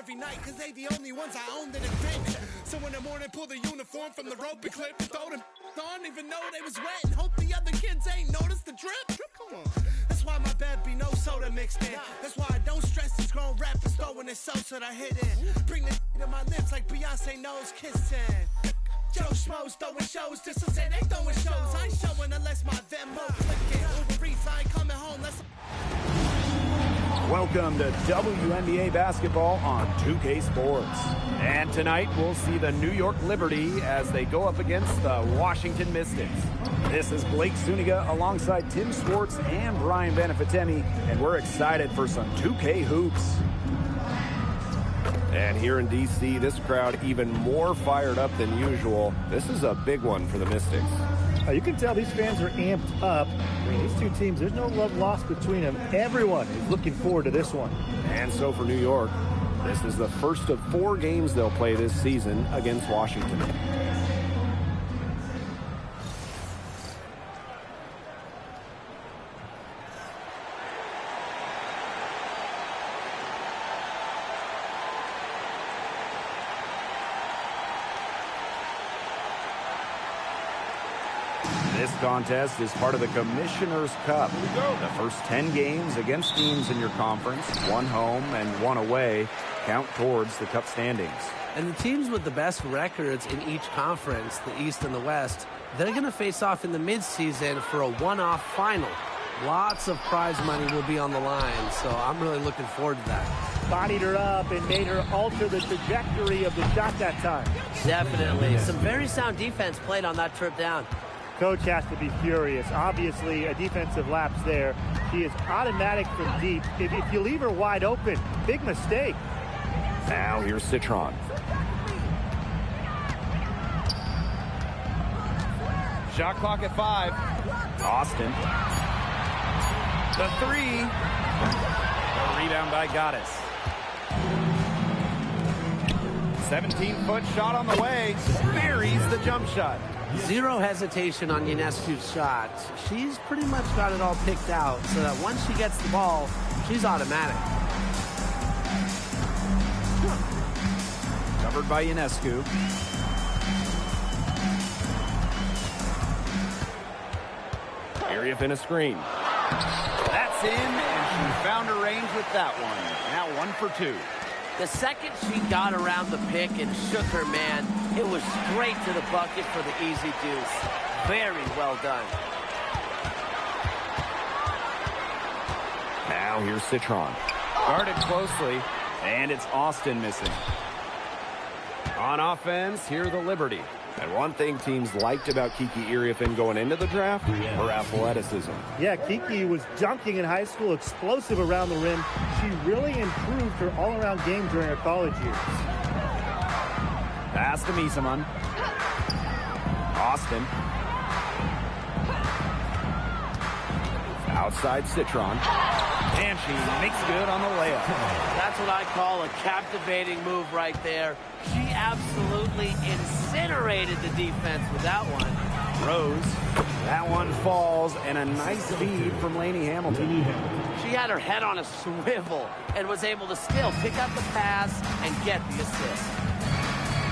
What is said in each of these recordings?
every night, cause they the only ones I owned in a bench. So in the morning, pull the uniform from the rope and clip, throw them on, even know they was wet, and hope the other kids ain't noticed the drip. Come on. That's why my bed be no soda mixed in. That's why I don't stress these grown rappers throwing it so that I hit in. Bring the to my lips like Beyonce knows kissing. Joe Schmoes throwing shows just to say they throwing shows. I ain't showing unless my Venmo clicking. Uber Eats, I ain't coming home. Welcome to WNBA basketball on 2K Sports. And tonight we'll see the New York Liberty as they go up against the Washington Mystics. This is Blake Suniga alongside Tim Swartz and Brian Benefitemi, and we're excited for some 2K hoops. And here in D.C., this crowd even more fired up than usual. This is a big one for the Mystics. You can tell these fans are amped up. I mean, these two teams, there's no love lost between them. Everyone is looking forward to this one. And so for New York, this is the first of 4 games they'll play this season against Washington. This contest is part of the Commissioner's Cup. The first 10 games against teams in your conference, 1 home and 1 away, count towards the Cup standings. And the teams with the best records in each conference, the East and the West, they're going to face off in the midseason for a one-off final. Lots of prize money will be on the line, so I'm really looking forward to that. Bodied her up and made her alter the trajectory of the shot that time. Definitely. Some very sound defense played on that trip down. Coach has to be furious. Obviously, a defensive lapse there. She is automatic from deep. If you leave her wide open, big mistake. Now here's Citron. Shot clock at 5. Austin. The 3. The rebound by Goddess. 17-foot shot on the way. Buries the jump shot. Zero hesitation on Ionescu's shot. She's pretty much got it all picked out so that once she gets the ball, she's automatic. Covered by Ionescu. Area in a screen. That's in, and she found her range with that one. Now 1 for 2. The second she got around the pick and shook her man, it was straight to the bucket for the easy deuce. Very well done. Now here's Citron. Guarded closely, and it's Austin missing. On offense, here the Liberty. And one thing teams liked about Kiki Iriafen going into the draft, her athleticism. Yeah, Kiki was dunking in high school, explosive around the rim. She really improved her all-around game during her college years. Pass to Misaman. Austin. Outside Citron. And she makes good on the layup. That's what I call a captivating move right there. She absolutely incinerated the defense with that one. Rose. That one falls, and a nice feed from Lainey Hamilton. She had her head on a swivel and was able to still pick up the pass and get the assist.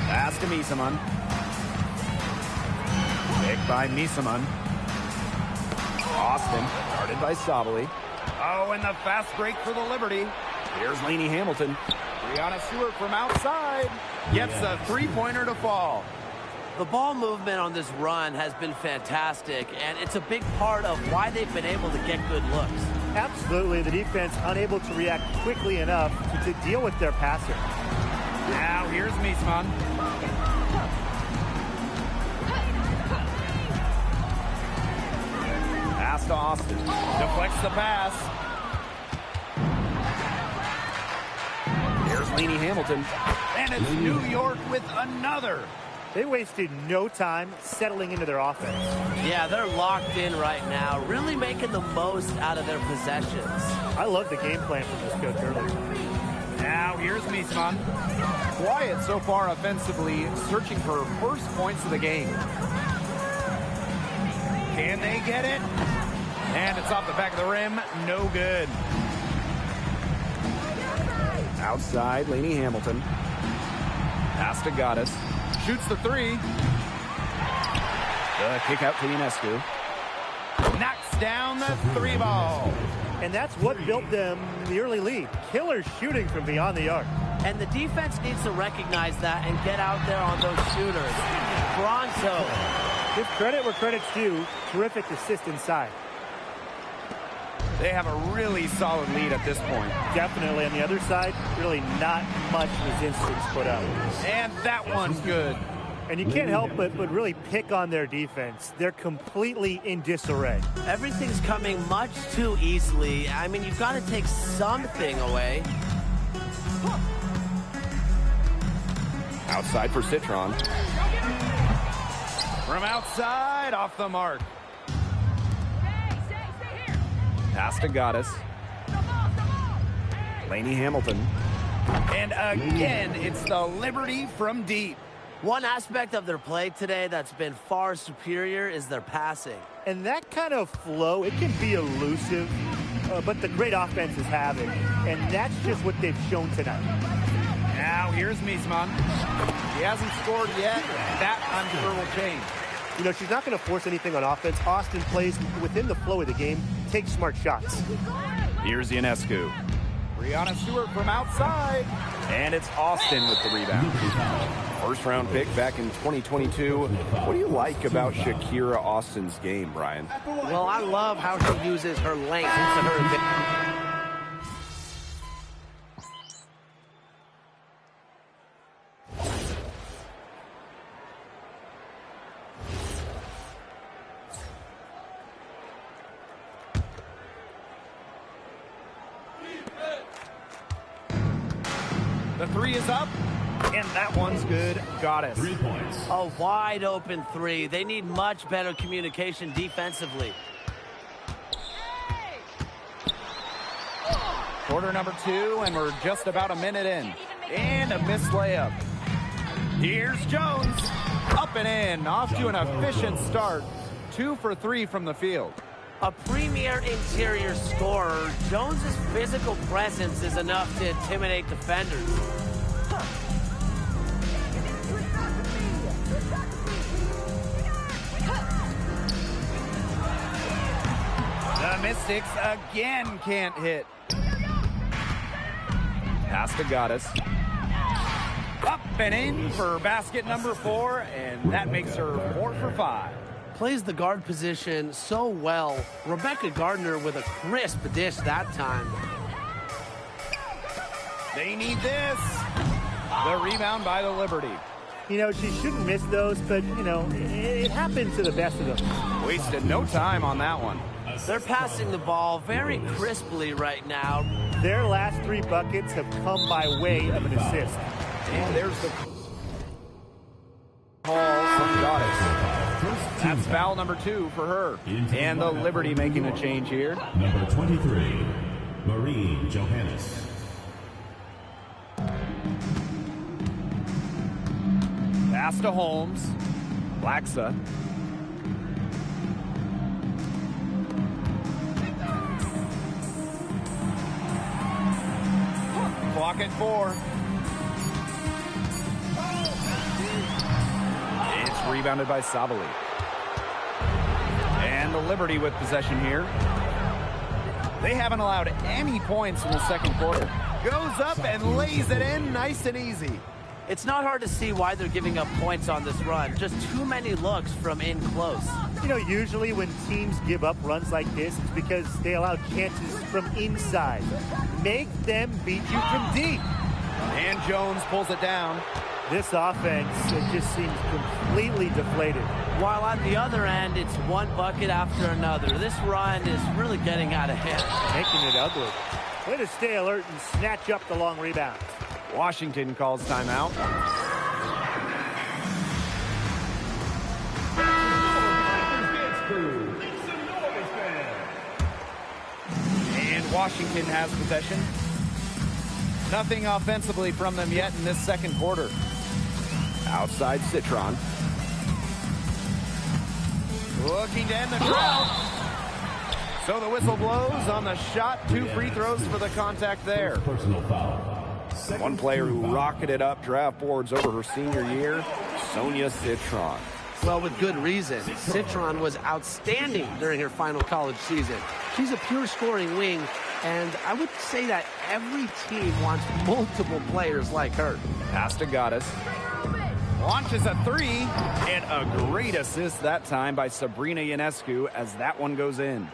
Pass to Misaman. Picked by Misaman. Austin, guarded by Sabali. Oh, and the fast break for the Liberty. Here's Lainey Hamilton. Brianna Stewart from outside gets a three-pointer to fall. The ball movement on this run has been fantastic, and it's a big part of why they've been able to get good looks. Absolutely. The defense unable to react quickly enough to deal with their passer. Now here's Misaman. Pass to Austin. Deflects the pass. Here's Lainey Hamilton. And it's New York with another. They wasted no time settling into their offense. Yeah, they're locked in right now, really making the most out of their possessions. I love the game plan from this coach early. Now here's Misaman. Quiet so far offensively, searching for first points of the game. Can they get it? And it's off the back of the rim. No good. Outside, Laney Hamilton. Pass to Gaddis. Shoots the three. The kick out to Ionescu. Knocks down the three ball. And that's what built them the early lead. Killer shooting from beyond the arc. And the defense needs to recognize that and get out there on those shooters. Bronzo. Give credit where credit's due. Terrific assist inside. They have a really solid lead at this point. Definitely. On the other side, really not much resistance put up. And that one's good. And you can't help but really pick on their defense. They're completely in disarray. Everything's coming much too easily. I mean, you've got to take something away. Outside for Citron. From outside, off the mark. Pass to Gaddis. Laney Hamilton. And again, it's the Liberty from deep. One aspect of their play today that's been far superior is their passing. And that kind of flow, it can be elusive, but the great offenses have it. And that's just what they've shown tonight. Now here's Miesman. He hasn't scored yet. That, I'm sure, will change. You know, she's not going to force anything on offense. Austin plays within the flow of the game, takes smart shots. Here's Ionescu. Brianna Stewart from outside. And it's Austin with the rebound. First round pick back in 2022. What do you like about Shakira Austin's game, Brian? Well, I love how she uses her length to her advantage. The three is up, and that one's good. Gaddis. 3 points. A wide open three. They need much better communication defensively. Quarter number 2, and we're just about a minute in. And a missed layup. Here's Jones. Up and in, off to an efficient start. 2 for 3 from the field. A premier interior scorer, Jones's physical presence is enough to intimidate defenders. The Mystics again can't hit. Pass to Gaddis. Up and in for basket number 4, and that makes her 4 for 5. Plays the guard position so well. Rebecca Gardner with a crisp dish that time. They need this. The rebound by the Liberty. You know, she shouldn't miss those, but, you know, it happens to the best of them. Wasted no time on that one. They're passing the ball very crisply right now. Their last 3 buckets have come by way of an assist. And there's the call from Gaddis. That's foul number 2 for her. And the Liberty making a change here. Number 23, Maureen Johannes. Pass to Holmes. Laxa. Clock at 4. It's rebounded by Savali. And the Liberty with possession here. They haven't allowed any points in the second quarter. Goes up and lays it in nice and easy. It's not hard to see why they're giving up points on this run. Just too many looks from in close. You know, usually when teams give up runs like this, it's because they allow chances from inside. Make them beat you from deep. And Jones pulls it down. This offense, it just seems completely deflated. While at the other end, it's one bucket after another. This run is really getting out of hand. Making it ugly. Way to stay alert and snatch up the long rebound. Washington calls timeout. And Washington has possession. Nothing offensively from them yet in this second quarter. Outside Citron. Looking to end the drought. So the whistle blows on the shot. 2 free throws for the contact there. Personal foul. One player who rocketed up draft boards over her senior year, Sonia Citron. Well, with good reason. Citron was outstanding during her final college season. She's a pure scoring wing, and I would say that every team wants multiple players like her. Pass to Goddess. Launches a three, and a great assist that time by Sabrina Ionescu as that one goes in.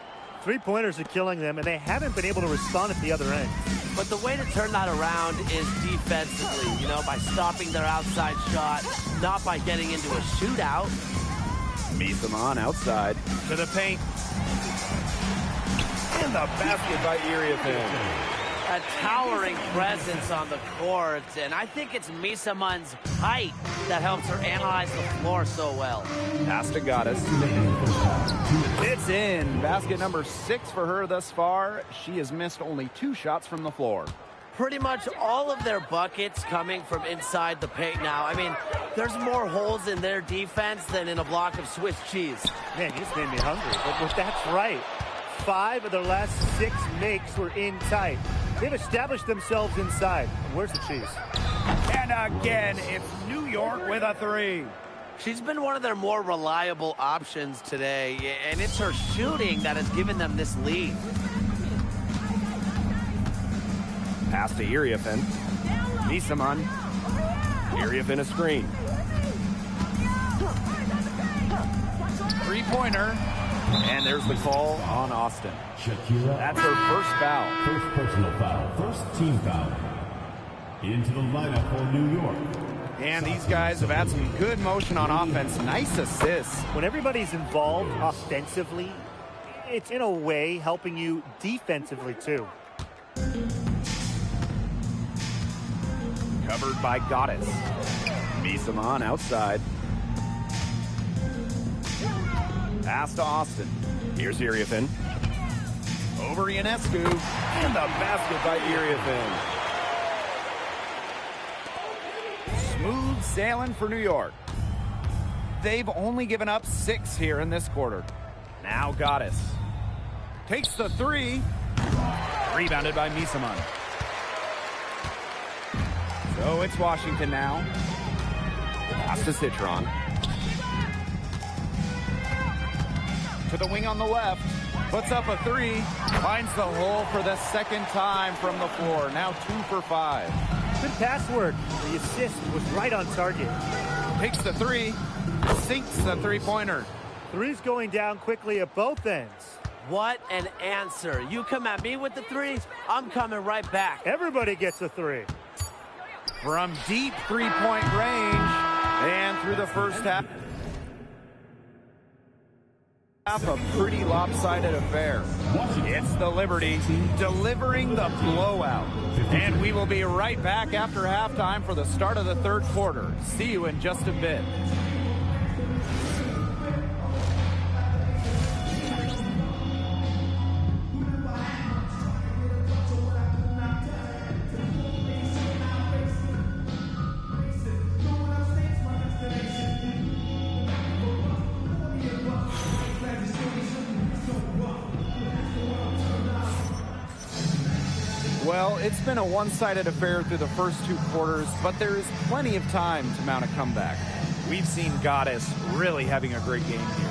Three-pointers are killing them, and they haven't been able to respond at the other end. But the way to turn that around is defensively, you know, by stopping their outside shot, not by getting into a shootout. Misamon outside to the paint. And the basket by Iriafen. A towering presence on the court, and I think it's Misamon's height that helps her analyze the floor so well. Pass to Goddess. It's in. Basket number 6 for her thus far. She has missed only 2 shots from the floor. Pretty much all of their buckets coming from inside the paint now. I mean, there's more holes in their defense than in a block of Swiss cheese. Man, you just made me hungry. But that's right. 5 of their last 6 makes were in tight. They've established themselves inside. Where's the cheese? And again, it's New York with a 3. She's been one of their more reliable options today, and it's her shooting that has given them this lead. Pass to Iriafen. Misamon. Iriafen a screen. Three-pointer. And there's the call on Austin. Shakira. That's her first foul. First personal foul. First team foul. Into the lineup for New York. And these guys have had some good motion on offense. Nice assists. When everybody's involved offensively, it's in a way helping you defensively too. Covered by Goddess. Misamon outside. Pass to Austin. Here's Iriafen. Over Ionescu. And the basket by Iriafen. Smooth sailing for New York. They've only given up 6 here in this quarter. Now Goddess. Takes the 3. Rebounded by Misamon. So it's Washington now. Pass to Citron. To the wing on the left. Puts up a 3. Finds the hole for the second time from the floor. Now 2 for 5. Good pass work. The assist was right on target. Takes the 3. Sinks the three-pointer. 3's going down quickly at both ends. What an answer. You come at me with the 3, I'm coming right back. Everybody gets a 3. From deep three-point range and through the first half. A pretty lopsided affair. It's the Liberty delivering the blowout. And we will be right back after halftime for the start of the third quarter. See you in just a bit. Well, it's been a one-sided affair through the first 2 quarters, but there is plenty of time to mount a comeback. We've seen Goddess really having a great game here.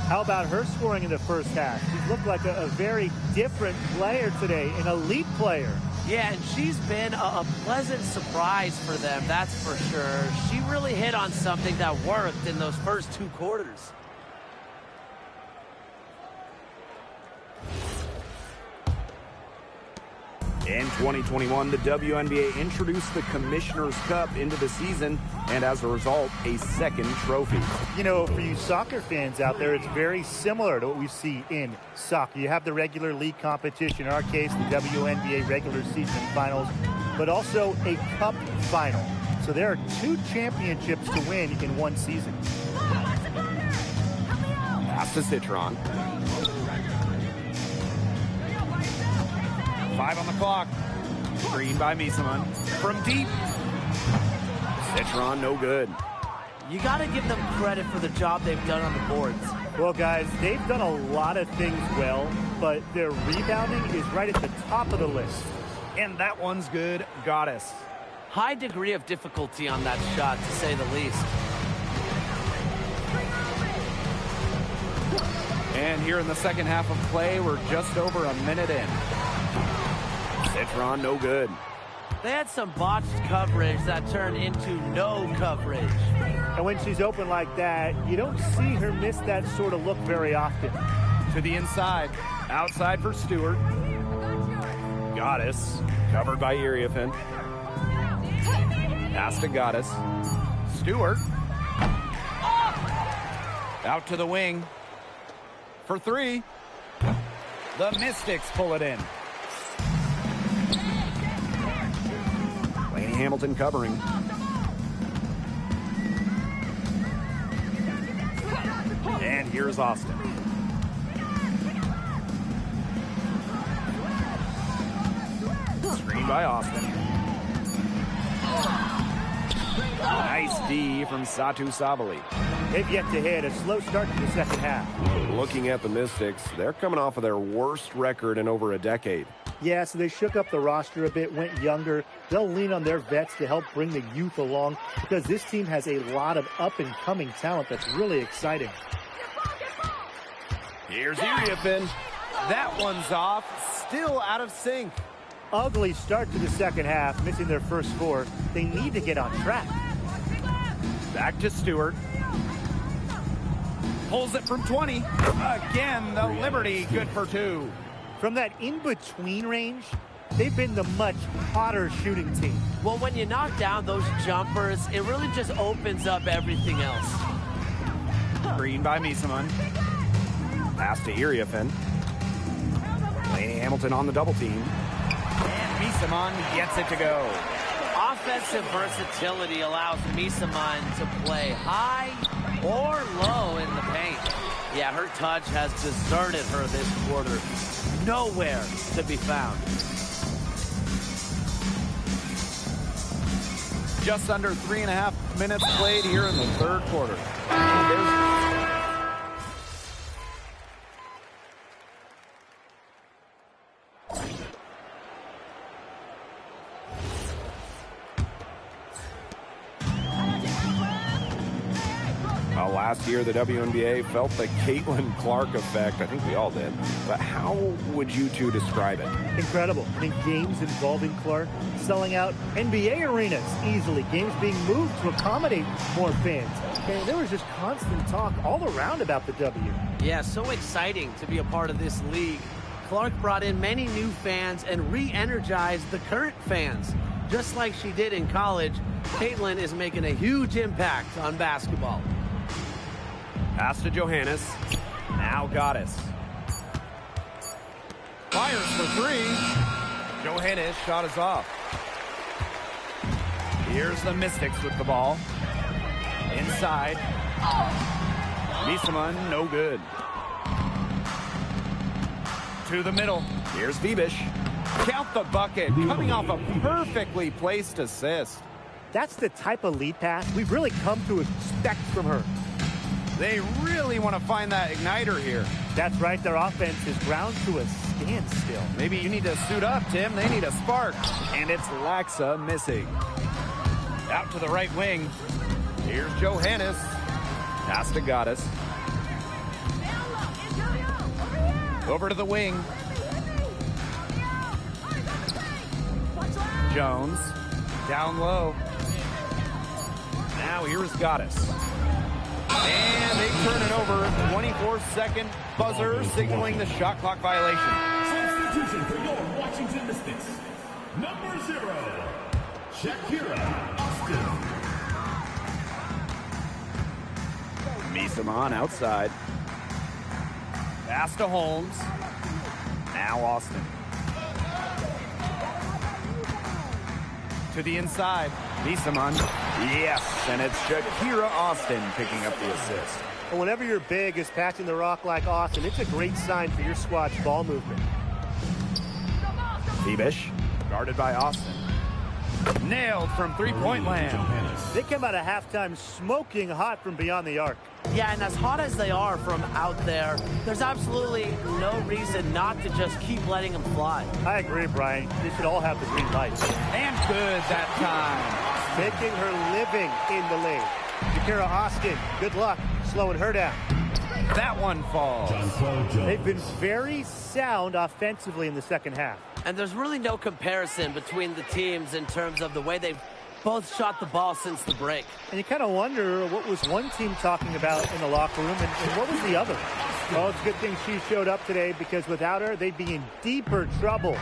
How about her scoring in the first half? She's looked like a very different player today, an elite player. Yeah, and she's been a pleasant surprise for them, that's for sure. She really hit on something that worked in those first 2 quarters. In 2021, the WNBA introduced the Commissioner's Cup into the season, and as a result, a second trophy. You know, for you soccer fans out there, it's very similar to what we see in soccer. You have the regular league competition, in our case, the WNBA regular season finals, but also a cup final. So there are 2 championships to win in one season. Pass to Citron. 5 on the clock. Screen by Misamon. From deep. Citron, no good. You got to give them credit for the job they've done on the boards. Well, guys, they've done a lot of things well, but their rebounding is right at the top of the list. And that one's good. Goddess. High degree of difficulty on that shot, to say the least. And here in the second half of play, we're just over a minute in. Citron, no good. They had some botched coverage that turned into no coverage. And when she's open like that, you don't see her miss that sort of look very often. To the inside. Outside for Stewart. Goddess. Covered by Iriefin. Pass to Goddess. Stewart. Out to the wing. For three. The Mystics pull it in. Laney Hamilton covering. And here's Austin. Screen by Austin. Nice D from Satu Sabali. They've yet to hit a slow start to the second half. Looking at the Mystics, they're coming off of their worst record in over a decade. Yeah, so they shook up the roster a bit, went younger. They'll lean on their vets to help bring the youth along because this team has a lot of up-and-coming talent that's really exciting. Here's Iriefin. That one's off. Still out of sync. Ugly start to the second half, missing their first four. They need to get on track. Back to Stewart. Pulls it from 20. Again, the Liberty good for two. From that in-between range, they've been the much hotter shooting team. Well, when you knock down those jumpers, it really just opens up everything else. Green by Misaman. Pass to Iriefin. Laney Hamilton on the double team. And Misaman gets it to go. Offensive versatility allows Misaman to play high or low in the paint. Yeah, her touch has deserted her this quarter. Nowhere to be found. Just under 3.5 minutes played here in the third quarter. Last year, the WNBA felt the Caitlin Clark effect. I think we all did. But how would you two describe it? Incredible. I mean, games involving Clark selling out NBA arenas easily. Games being moved to accommodate more fans. And there was just constant talk all around about the W. Yeah, so exciting to be a part of this league. Clark brought in many new fans and re-energized the current fans. Just like she did in college, Caitlin is making a huge impact on basketball. Pass to Johannes. Now Goddess. Fires for three. Johannes shot is off. Here's the Mystics with the ball. Inside. Misaman, no good. To the middle. Here's Vibish. Count the bucket. Coming off a perfectly placed assist. That's the type of lead pass we've really come to expect from her. They really want to find that igniter here. That's right. Their offense is ground to a standstill. Maybe you need to suit up, Tim. They need a spark. And it's Laxa missing. Out to the right wing. Here's Johannes. Pass to Goddess. Over to the wing. Jones. Down low. Now here's Goddess. And they turn it over. 24-second buzzer signaling the shot clock violation. Substitution for your Washington Mystics. Number 0, Shakira Austin. Misaman outside. Pass to Holmes. Now Austin. To the inside. Misaman. Yes, and it's Shakira Austin picking up the assist. Well, whenever you're big is passing the rock like Austin, it's a great sign for your squad's ball movement. Vibish, guarded by Austin. Nailed from three-point land. They come out of halftime smoking hot from beyond the arc. Yeah, and as hot as they are from out there, there's absolutely no reason not to just keep letting them fly. I agree, Brian. They should all have the green light. And good that time. Making her living in the lane. Shakira Austin, good luck slowing her down. That one falls. They've been very sound offensively in the second half. And there's really no comparison between the teams in terms of the way they've both shot the ball since the break. And you kind of wonder what was one team talking about in the locker room and what was the other. Well, it's a good thing she showed up today because without her, they'd be in deeper trouble.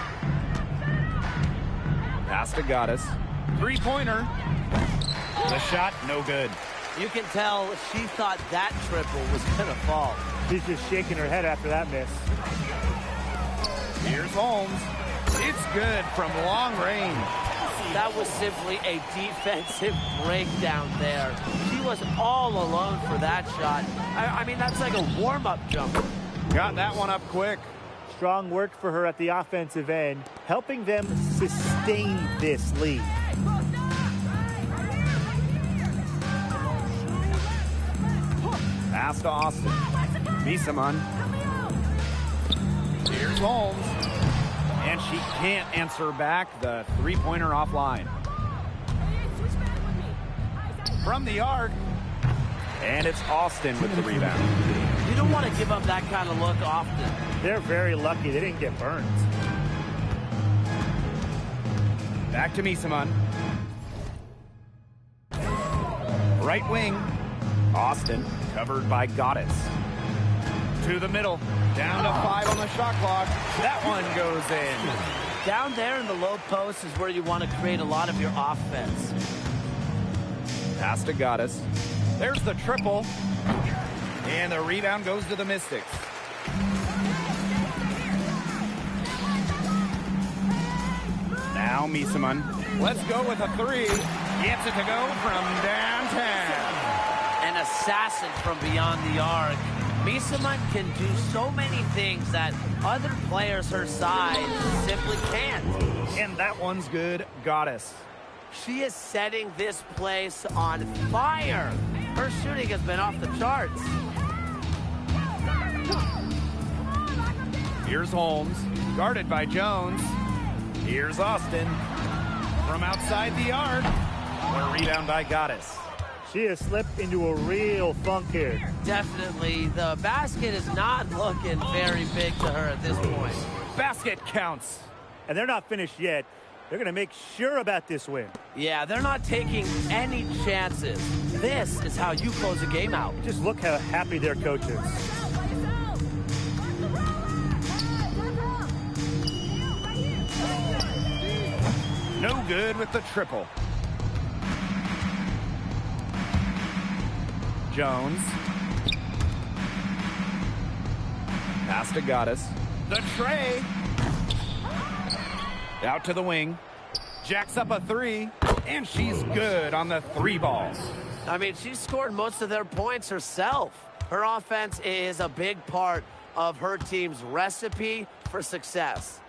Pass to Goddess. Three-pointer. The shot, no good. You can tell she thought that triple was going to fall. She's just shaking her head after that miss. Here's Holmes. It's good from long range. That was simply a defensive breakdown there. She was all alone for that shot. I mean, that's like a warm-up jumper. Got that one up quick. Strong work for her at the offensive end, helping them sustain this lead. Pass to Austin. Misaman. Here's Holmes. And she can't answer back the three-pointer offline. From the arc. And it's Austin with the rebound. You don't want to give up that kind of look often. They're very lucky they didn't get burned. Back to Misaman. Right wing. Austin covered by Goddess. To the middle. Down to 5 on the shot clock. That one goes in. Down there in the low post is where you want to create a lot of your offense. Pass to Goddess. There's the triple. And the rebound goes to the Mystics. Now Misaman. Let's go with a three. Gets it to go from downtown. An assassin from beyond the arc. Misaman can do so many things that other players her size simply can't. And that one's good. Goddess. She is setting this place on fire. Her shooting has been off the charts. Here's Holmes, guarded by Jones. Here's Austin. From outside the arc. A rebound by Goddess. She has slipped into a real funk here. Definitely. The basket is not looking very big to her at this point. Basket counts. And they're not finished yet. They're going to make sure about this win. Yeah, they're not taking any chances. This is how you close a game out. Just look how happy their coach is. No good with the triple. Jones. Pass to Goddess. The tray. Out to the wing. Jacks up a three. And she's good on the three balls. I mean, she scored most of their points herself. Her offense is a big part of her team's recipe for success.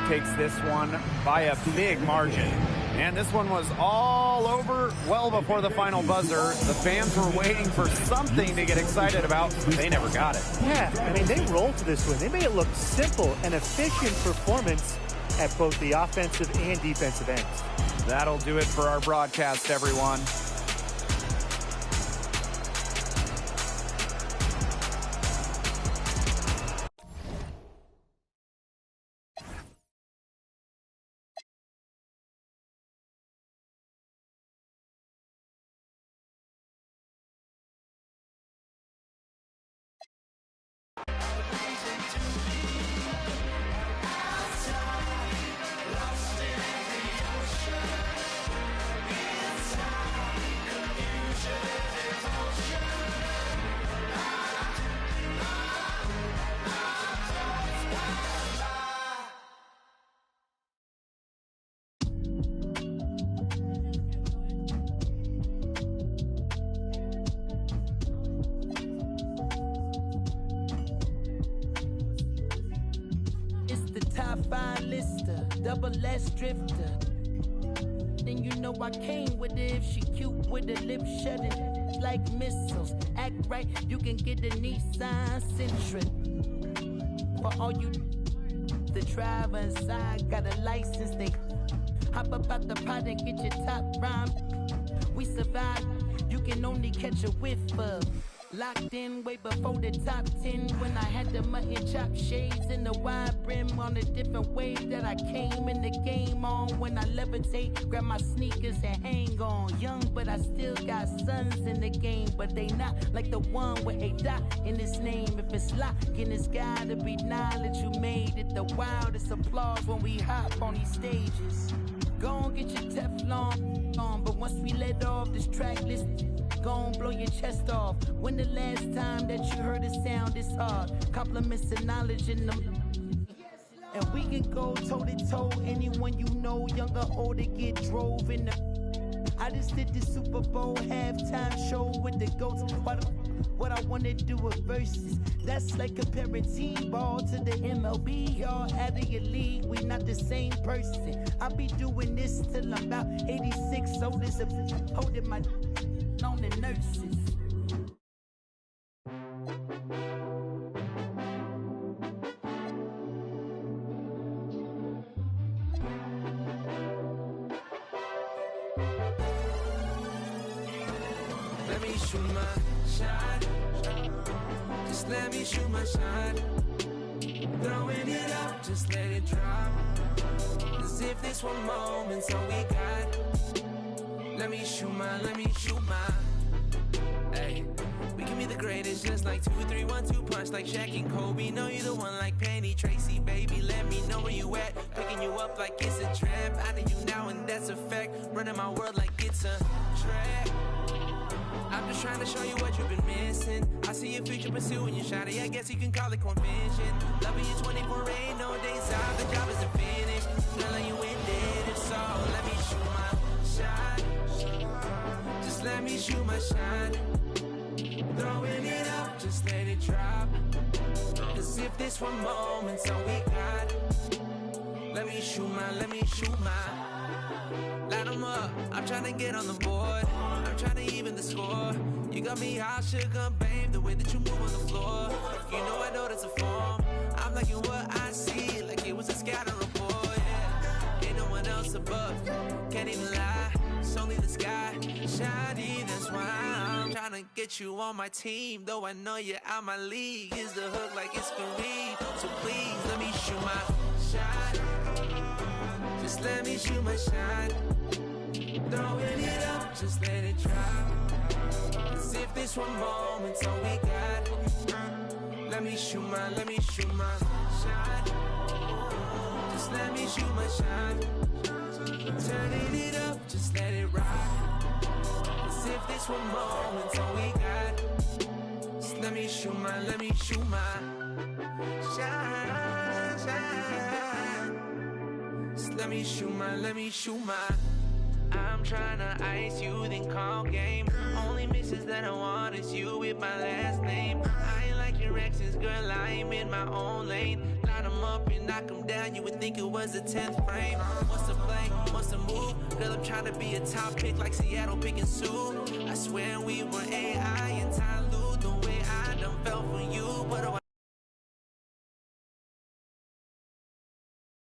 Takes this one by a big margin. And this one was all over well before the final buzzer. The fans were waiting for something to get excited about. They never got it. Yeah, I mean, they rolled to this win. They made it look simple and efficient performance at both the offensive and defensive ends. That'll do it for our broadcast, everyone. top 5 lister, double S drifter. Then you know I came with it. If she cute with her lips shutting like missiles, act right, you can get a Nissan Sentra. For all you, the driver inside got a license. They hop up out the pot and get your top rhyme. We survive, you can only catch a whiff of. Locked in way before the top 10 when I had the mutton chop shades and the wide brim on a different wave that I came in the game on. When I levitate, grab my sneakers and hang on. Young, but I still got sons in the game, but they not like the one with a dot in his name. If it's locking, it's gotta be knowledge. You made it the wildest applause when we hop on these stages. Go on, get your Teflon on, but once we let off this track list, go on, blow your chest off. When the last time that you heard a sound this hard? Compliments and knowledge in them. And we can go toe to toe. Anyone you know, young or old, to get drove in the. I just did the Super Bowl halftime show with the GOATs. What I wanna do with verses. That's like comparing T-ball to the MLB. Y'all out of your league, we not the same person. I'll be doing this till I'm about 86. So this holding my on the nurses. Let me shoot my shot. Just let me shoot my shot. Throwing it up, just let it drop. As if this one moment's all we got. Let me shoot my. Hey, we can be the greatest, just like 2, 3, 1, 2 punch, like Shaq and Kobe. Know you the one like Penny Tracy, baby. Let me know where you at. Picking you up like it's a trap. I need you now, and that's a fact. Running my world like it's a track. I'm just trying to show you what you've been missing. I see your future pursuing your shawty. I guess you can call it convention. Loving you 24, ain't no days out. The job isn't finished. Girl, you ended it, so let me shoot my shot. Just let me shoot my shot. Throwing it up, just let it drop. As if this one moment's all we got. Let me shoot my. Light 'em up, I'm trying to get on the board. I'm trying to even the score. You got me hot, sugar, babe. The way that you move on the floor. You know I know that's a form. I'm liking what I see, like it was a scatter report, yeah. Ain't no one else above, can't even lie. It's only the sky, shiny, that's why I'm trying to get you on my team. Though I know you're out my league. Is the hook like it's for me. So please, let me shoot my shot. Just let me shoot my shot. Throwing it up, just let it drop. As if this one moment's all we got. Let me shoot my shot. Just let me shoot my shot. Turning it up, just let it rock. As if this one moment's all we got. Just let me shoot my shot. Just let me shoot my. I'm tryna ice you, then call game. Only misses that I want is you with my last name. I ain't like your exes, girl, I'm in my own lane. Light 'em up and knock 'em down, you would think it was the 10th frame. What's the play, what's the move? Girl, I'm tryna be a top pick like Seattle picking Sue. I swear we were AI in Thailand.